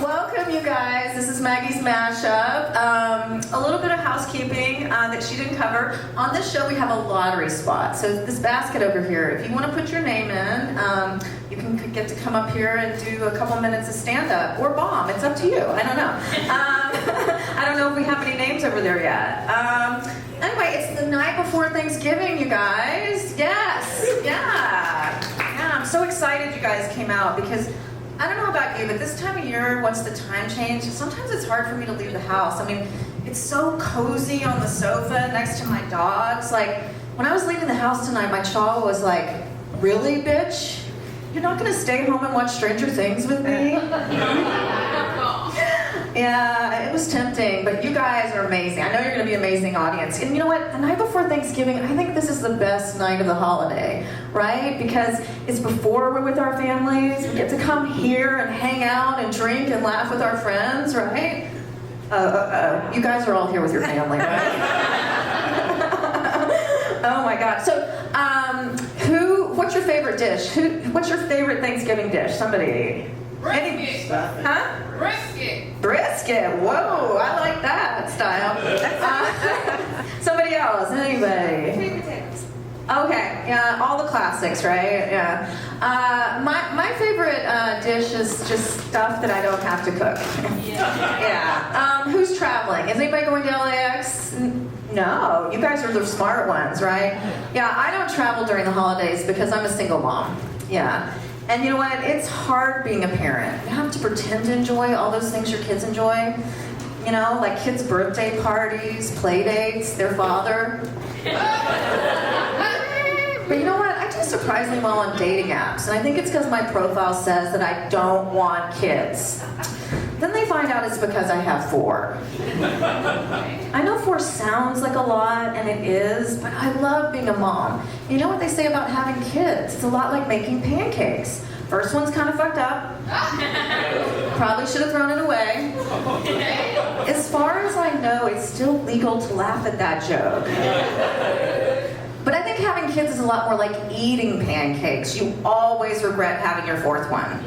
Welcome, you guys. This is Maggie's mashup. A little bit of housekeeping that she didn't cover. On this show, we have a lottery spot. So this basket over here, if you want to put your name in, you can get to come up here and do a couple minutes of stand-up or bomb. It's up to you. I don't know. I don't know if we have any names over there yet. Anyway, it's the night before Thanksgiving, you guys. Yes. Yeah, I'm so excited you guys came out because I don't know about you, but this time of year, once the time change, sometimes it's hard for me to leave the house. I mean, it's so cozy on the sofa next to my dogs. Like, when I was leaving the house tonight, my child was like, "Really, bitch? You're not gonna stay home and watch Stranger Things with me?" Yeah, it was tempting, but you guys are amazing. I know you're gonna be an amazing audience. And you know what? The night before Thanksgiving, I think this is the best night of the holiday, right? Because it's before we're with our families. We get to come here and hang out and drink and laugh with our friends, right? You guys are all here with your family, right? Oh my God. So, what's your favorite dish? What's your favorite Thanksgiving dish? Somebody? Brisket. Huh? Brisket. Brisket. Whoa, I like that style. Somebody else? Anybody? Sweet potatoes. Okay. Yeah, all the classics, right? Yeah. My favorite dish is just stuff that I don't have to cook. Yeah. Who's traveling? Is anybody going to LAX? No. You guys are the smart ones, right? Yeah. I don't travel during the holidays because I'm a single mom. Yeah. And you know what? It's hard being a parent. You have to pretend to enjoy all those things your kids enjoy. You know, like kids' birthday parties, play dates, their father. But you know what? I do surprisingly well on dating apps. And I think it's because my profile says that I don't want kids. Then they find out it's because I have 4. I know 4 sounds like a lot, and it is, but I love being a mom. You know what they say about having kids? It's a lot like making pancakes. First one's kind of fucked up. Probably should have thrown it away. As far as I know, it's still legal to laugh at that joke. But I think having kids is a lot more like eating pancakes. You always regret having your 4th one.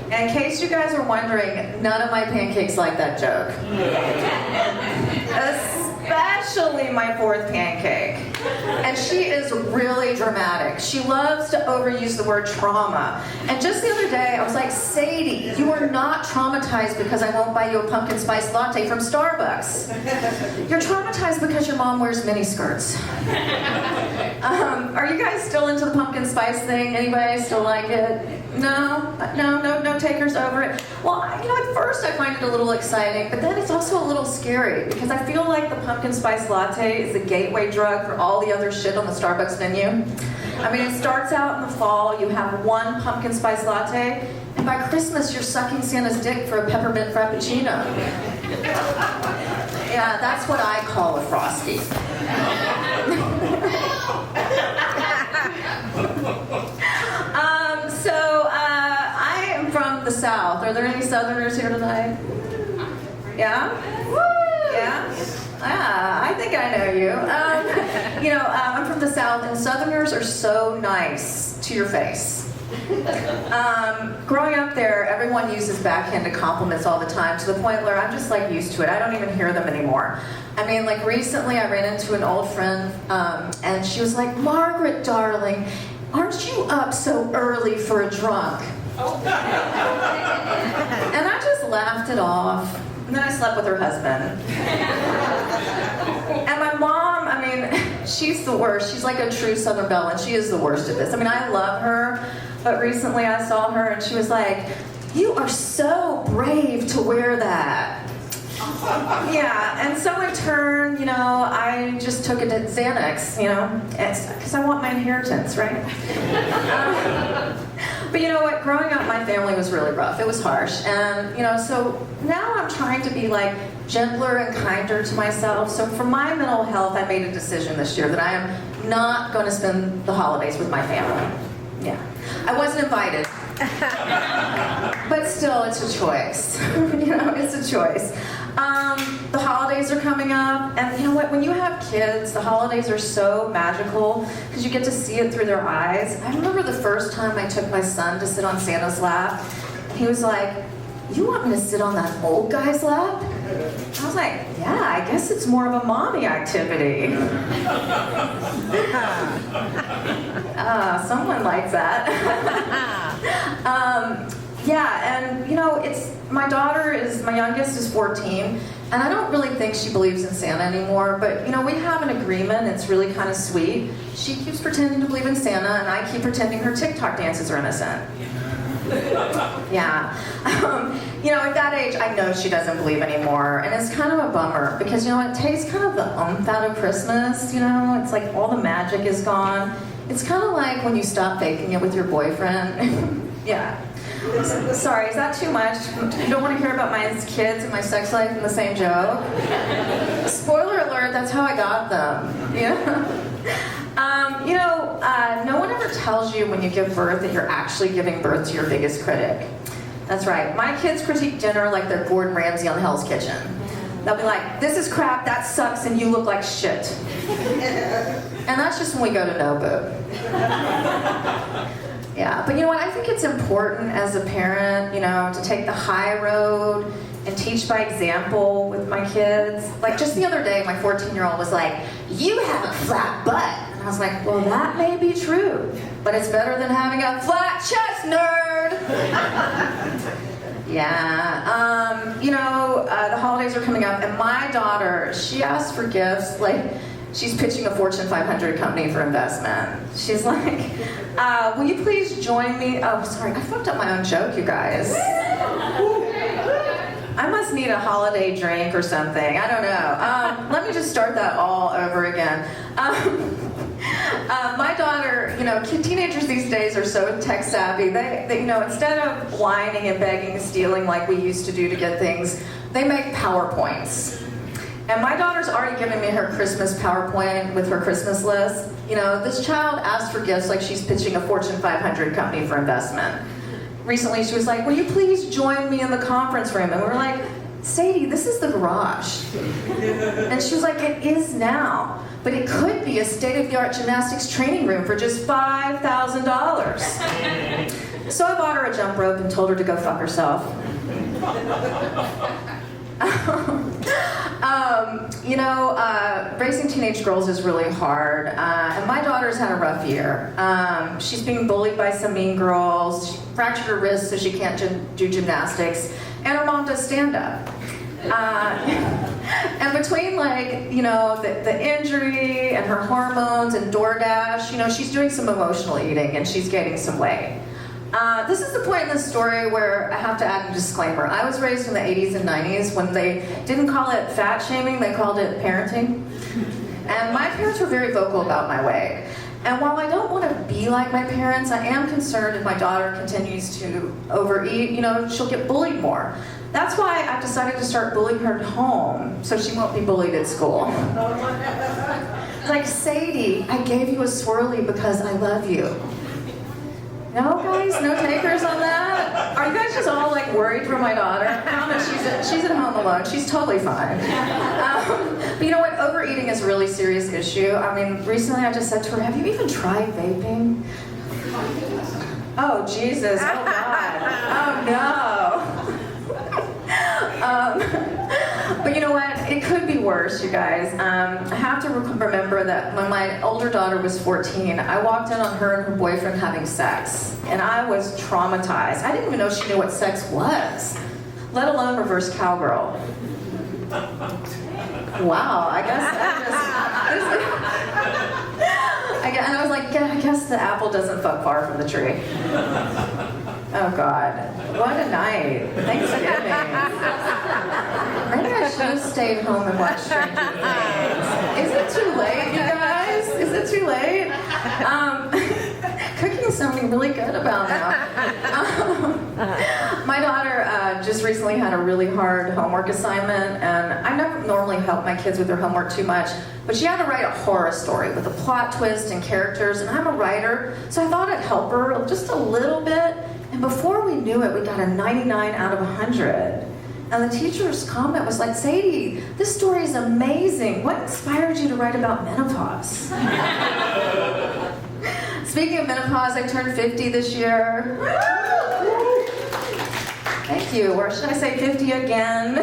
In case you guys are wondering, none of my pancakes like that joke. Especially my 4th pancake. And she is really dramatic. She loves to overuse the word trauma. And just the other day, I was like, Sadie, you are not traumatized because I won't buy you a pumpkin spice latte from Starbucks. You're traumatized because your mom wears miniskirts. Are you guys still into the pumpkin spice thing? Anybody still like it? No takers over it. Well, you know, at first I find it a little exciting, but then it's also a little scary because I feel like the pumpkin spice latte is the gateway drug for all the other shit on the Starbucks menu. I mean, it starts out in the fall, you have 1 pumpkin spice latte, and by Christmas you're sucking Santa's dick for a peppermint frappuccino. Yeah, that's what I call a Frosty. I am from the South. Are there any Southerners here tonight? Yeah? Yeah? I think I know you. I'm from the South, and Southerners are so nice to your face. Growing up there, everyone uses backhanded compliments all the time to the point where I'm just like used to it. I don't even hear them anymore. I mean, like recently I ran into an old friend, and she was like, "Margaret, darling, aren't you up so early for a drunk?" And I just laughed it off. And then I slept with her husband. And my mom, I mean, she's the worst. She's like a true Southern belle, and she is the worst at this. I mean, I love her, but recently I saw her, and she was like, "You are so brave to wear that." Yeah, and so in turn, I just took it to Xanax, because I want my inheritance, right? But you know what? Growing up, my family was really rough. It was harsh. And, so now I'm trying to be like gentler and kinder to myself. So for my mental health, I made a decision this year that I am not going to spend the holidays with my family. Yeah. I wasn't invited. But still, it's a choice. It's a choice. The holidays are coming up, and you know what? When you have kids, the holidays are so magical because you get to see it through their eyes. I remember the first time I took my son to sit on Santa's lap, He was like, "You want me to sit on that old guy's lap?" I was like, "Yeah, I guess it's more of a mommy activity." Someone likes that. Yeah, and my daughter my youngest is 14, and I don't really think she believes in Santa anymore, but we have an agreement. It's really kind of sweet. She keeps pretending to believe in Santa, and I keep pretending her TikTok dances are innocent. Yeah. At that age, I know she doesn't believe anymore, and it's kind of a bummer because, it takes kind of the oomph out of Christmas, It's like all the magic is gone. It's kind of like when you stop faking it with your boyfriend. Yeah. Sorry, is that too much? You don't want to hear about my kids and my sex life in the same joke? Spoiler alert, that's how I got them. No one ever tells you when you give birth that you're actually giving birth to your biggest critic. That's right. My kids critique dinner like they're Gordon Ramsay on Hell's Kitchen. They'll be like, "This is crap, that sucks, and you look like shit." And that's just when we go to Nobu. Yeah, but I think it's important as a parent, to take the high road and teach by example with my kids. Like just the other day, my 14-year-old was like, "You have a flat butt." And I was like, "Well, that may be true, but it's better than having a flat chest, nerd." Yeah, the holidays are coming up, and my daughter, she asked for gifts, like she's pitching a Fortune 500 company for investment. She's like, "Will you please join me?" Oh, sorry, I fucked up my own joke, you guys. I must need a holiday drink or something. I don't know. Let me just start that all over again. My daughter, teenagers these days are so tech savvy. They instead of whining and begging and stealing like we used to do to get things, they make PowerPoints. And my daughter's already given me her Christmas PowerPoint with her Christmas list. This child asked for gifts like she's pitching a Fortune 500 company for investment. Recently, she was like, "Will you please join me in the conference room?" And we were like, "Sadie, this is the garage." And she was like, "It is now, but it could be a state-of-the-art gymnastics training room for just $5,000. So I bought her a jump rope and told her to go fuck herself. Raising teenage girls is really hard, and my daughter's had a rough year. She's being bullied by some mean girls. She fractured her wrist so she can't do gymnastics, and her mom does stand-up. And between the injury and her hormones and DoorDash, she's doing some emotional eating and she's gaining some weight. This is the point in the story where I have to add a disclaimer. I was raised in the 80s and 90s when they didn't call it fat shaming, they called it parenting. And my parents were very vocal about my weight. And while I don't want to be like my parents, I am concerned if my daughter continues to overeat, she'll get bullied more. That's why I've decided to start bullying her at home so she won't be bullied at school. Like, "Sadie, I gave you a swirly because I love you." No, guys? No takers on that? Are you guys just all worried for my daughter? No, she's at home alone. She's totally fine. But you know what? Overeating is a really serious issue. I mean, recently I just said to her, "Have you even tried vaping?" Oh, Jesus. Oh, God. Oh, no. But you know what? It could be worse, you guys. I have to remember that when my older daughter was 14, I walked in on her and her boyfriend having sex, and I was traumatized. I didn't even know she knew what sex was, let alone reverse cowgirl. Wow, I guess and I was like, "Yeah, I guess the apple doesn't fall far from the tree." Oh God, what a night. Thanksgiving. Maybe I should have stayed home and watched Stranger Things. Is it too late, you guys? Is it too late? Cooking is sounding really good about now. My daughter just recently had a really hard homework assignment, and I never normally help my kids with their homework too much, but she had to write a horror story with a plot twist and characters, and I'm a writer, so I thought I'd help her just a little bit, and before we knew it, we got a 99 out of 100. And the teacher's comment was like, "Sadie, this story is amazing. What inspired you to write about menopause?" Speaking of menopause, I turned 50 this year. Thank you. Or should I say 50 again?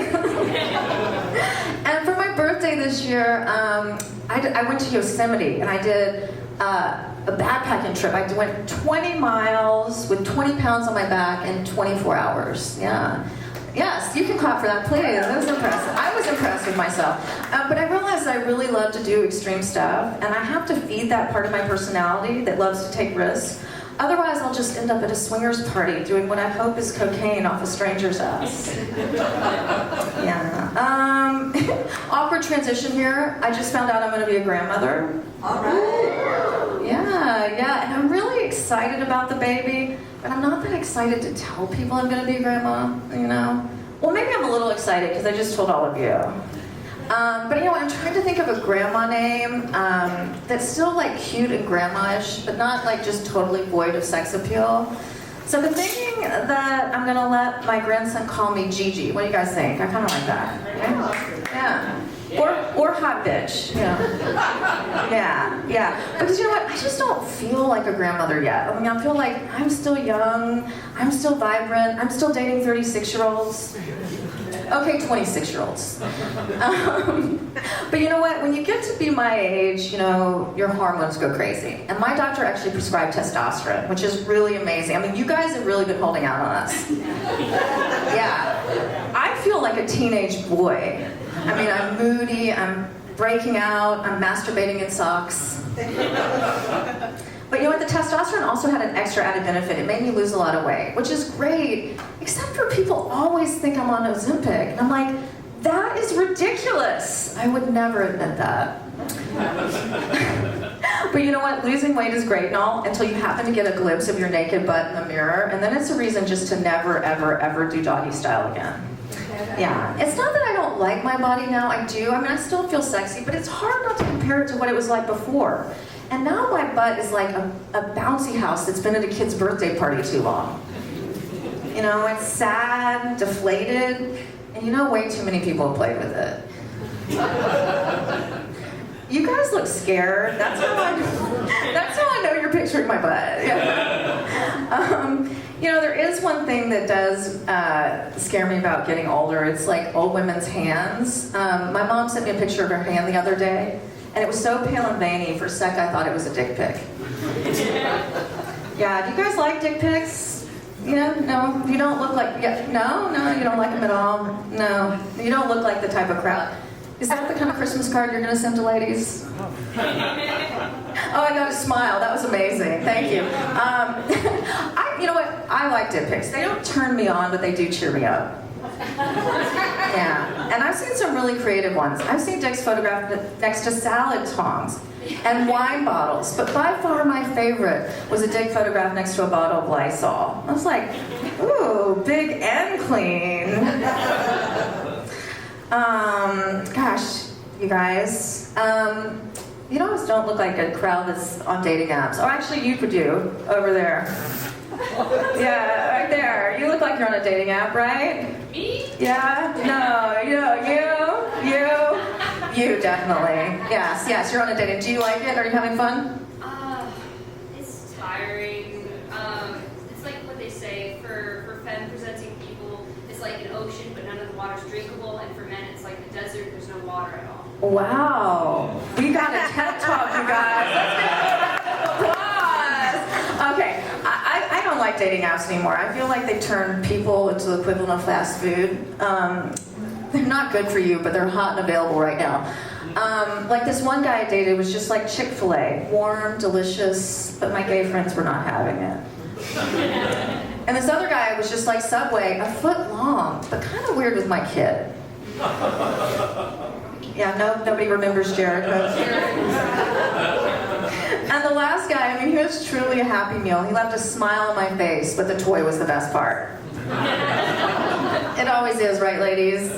And for my birthday this year, I went to Yosemite and I did a backpacking trip. I went 20 miles with 20 pounds on my back in 24 hours. Yeah. Yes, you can clap for that, please. That was impressive. I was impressed with myself. But I realized I really love to do extreme stuff, and I have to feed that part of my personality that loves to take risks. Otherwise, I'll just end up at a swingers party doing what I hope is cocaine off a stranger's ass. Yeah. Awkward transition here. I just found out I'm going to be a grandmother. All right. Yeah, and I'm really excited about the baby, but I'm not that excited to tell people I'm going to be a grandma, you know? Well, maybe I'm a little excited because I just told all of you. But you know, I'm trying to think of a grandma name that's still like cute and grandma-ish, but not like just totally void of sex appeal. So I've been thinking that I'm gonna let my grandson call me Gigi. What do you guys think? I kind of like that. Yeah. Or hot bitch. Yeah. Because you know what? I just don't feel like a grandmother yet. I mean, I feel like I'm still young. I'm still vibrant. I'm still dating 36-year-olds. Okay, 26-year-olds. But you know what? When you get to be my age, you know, your hormones go crazy. And my doctor actually prescribed testosterone, which is really amazing. I mean, you guys have really been holding out on us. Yeah. I feel like a teenage boy. I mean, I'm moody, I'm breaking out, I'm masturbating in socks. But you know what? The testosterone also had an extra added benefit. It made me lose a lot of weight, which is great, except for people always think I'm on Ozempic. And I'm like, that is ridiculous. I would never admit that. But you know what? Losing weight is great and all until you happen to get a glimpse of your naked butt in the mirror, and then it's a reason just to never, ever, ever do doggy style again. Yeah, it's not that I don't like my body now, I do. I mean, I still feel sexy, but it's hard not to compare it to what it was like before. And now my butt is like a bouncy house that's been at a kid's birthday party too long. You know, it's sad, deflated, and you know way too many people have played with it. You guys look scared. That's how I know you're picturing my butt. Yeah. You know, there is one thing that does scare me about getting older. It's like old women's hands. My mom sent me a picture of her hand the other day, and it was so pale and veiny, for a sec I thought it was a dick pic. Yeah, do you guys like dick pics? Yeah, no, you don't look like, no, you don't like them at all. No, you don't look like the type of crowd. Is that the kind of Christmas card you're gonna send to ladies? Oh, I got a smile. That was amazing. Thank you. You know what? I like dick pics. They don't turn me on, but they do cheer me up. Yeah. And I've seen some really creative ones. I've seen dicks photographed next to salad tongs and wine bottles. But by far my favorite was a dick photographed next to a bottle of Lysol. I was like, ooh, big and clean. Gosh, you guys. You always don't look like a crowd that's on dating apps. Oh, actually, you could do over there. Yeah, right there. You look like you're on a dating app, right? Me? Yeah? No, you definitely. Yes, you're on a dating. Do you like it? Are you having fun? It's tiring. It's like what they say for femme-presenting people, it's like an ocean, but none of the water's drinkable, and for men, it's like a desert, there's no water at all. Wow. We got a TED Talk, you guys. Let's give a round of applause. Okay, I don't like dating apps anymore. I feel like they turn people into the equivalent of fast food. They're not good for you, but they're hot and available right now. Like this one guy I dated was just like Chick-fil-A. Warm, delicious, but my gay friends were not having it. And this other guy was just like Subway, a foot long, but kind of weird with my kid. Yeah, nobody remembers Jericho. And the last guy, I mean, he was truly a happy meal. He left a smile on my face, but the toy was the best part. It always is, right, ladies?